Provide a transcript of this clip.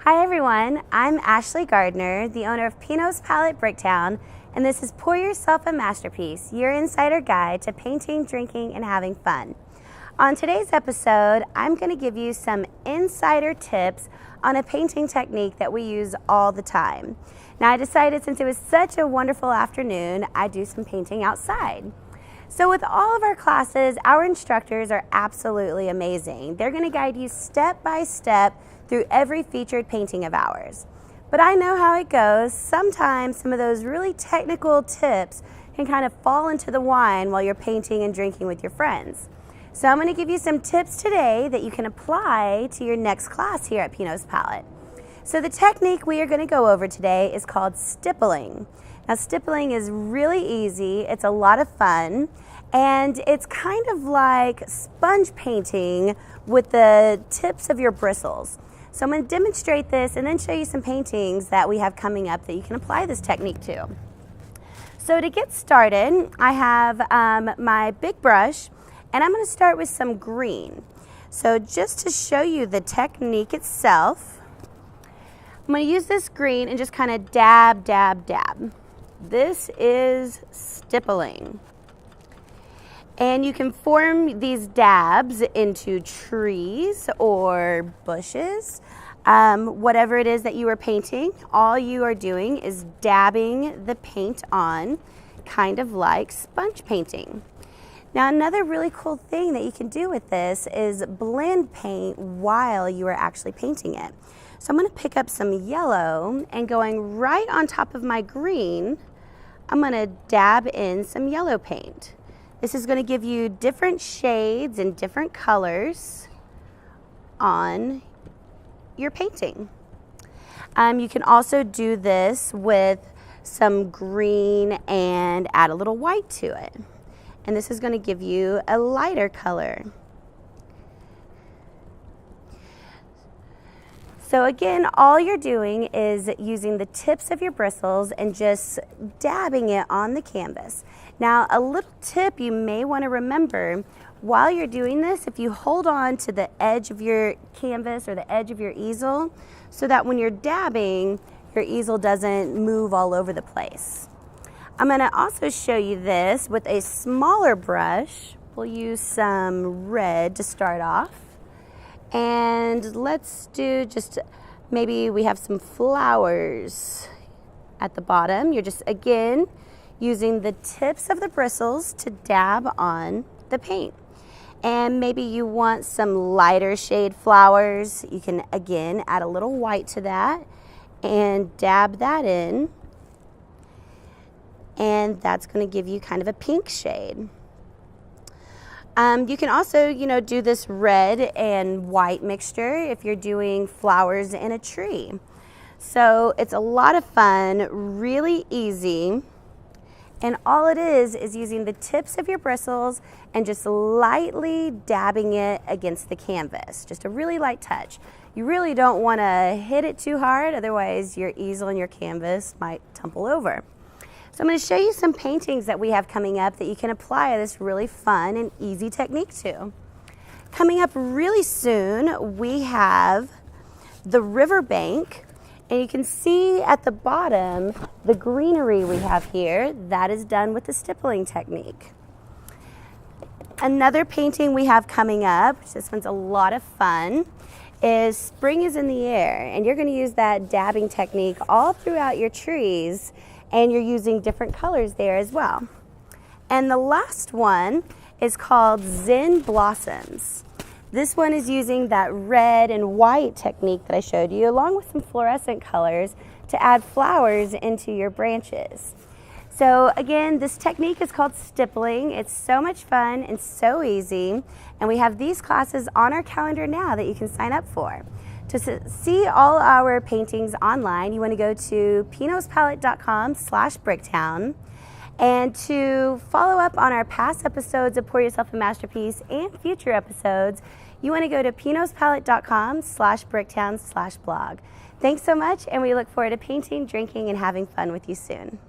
Hi everyone, I'm Ashley Gardner, the owner of Pinot's Palette Bricktown, and this is Pour Yourself a Masterpiece, your insider guide to painting, drinking, and having fun. On today's episode, I'm going to give you some insider tips on a painting technique that we use all the time. Now I decided since it was such a wonderful afternoon, I'd do some painting outside. So with all of our classes, our instructors are absolutely amazing. They're going to guide you step by step through every featured painting of ours. But I know how it goes. Sometimes some of those really technical tips can kind of fall into the wine while you're painting and drinking with your friends. So I'm going to give you some tips today that you can apply to your next class here at Pinot's Palette. So the technique we are going to go over today is called stippling. Now stippling is really easy, it's a lot of fun, and it's kind of like sponge painting with the tips of your bristles. So I'm going to demonstrate this and then show you some paintings that we have coming up that you can apply this technique to. So to get started, I have my big brush, and I'm going to start with some green. So just to show you the technique itself, I'm going to use this green and just kind of dab, dab, dab. This is stippling. And you can form these dabs into trees or bushes, whatever it is that you are painting. All you are doing is dabbing the paint on, kind of like sponge painting. Now another really cool thing that you can do with this is blend paint while you are actually painting it. So I'm going to pick up some yellow and going right on top of my green, I'm going to dab in some yellow paint. This is going to give you different shades and different colors on your painting. You can also do this with some green and add a little white to it. And this is going to give you a lighter color. So again, all you're doing is using the tips of your bristles and just dabbing it on the canvas. Now, a little tip you may want to remember while you're doing this, if you hold on to the edge of your canvas or the edge of your easel, so that when you're dabbing, your easel doesn't move all over the place. I'm going to also show you this with a smaller brush. We'll use some red to start off. And let's do just, maybe we have some flowers at the bottom. You're just, again, using the tips of the bristles to dab on the paint. And maybe you want some lighter shade flowers. You can, again, add a little white to that and dab that in. And that's going to give you kind of a pink shade. You can also, do this red and white mixture if you're doing flowers in a tree. So it's a lot of fun, really easy, and all it is using the tips of your bristles and just lightly dabbing it against the canvas. Just a really light touch. You really don't want to hit it too hard, otherwise your easel and your canvas might tumble over. So I'm going to show you some paintings that we have coming up that you can apply this really fun and easy technique to. Coming up really soon, we have the riverbank, and you can see at the bottom the greenery we have here. That is done with the stippling technique. Another painting we have coming up, which this one's a lot of fun, is Spring is in the Air, and you're going to use that dabbing technique all throughout your trees, and you're using different colors there as well. And the last one is called Zen Blossoms. This one is using that red and white technique that I showed you, along with some fluorescent colors to add flowers into your branches. So again, this technique is called stippling. It's so much fun and so easy, and we have these classes on our calendar now that you can sign up for. To see all our paintings online, you want to go to pinotspalette.com/bricktown. And to follow up on our past episodes of Pour Yourself a Masterpiece and future episodes, you want to go to pinotspalette.com/bricktown/blog. Thanks so much, and we look forward to painting, drinking, and having fun with you soon.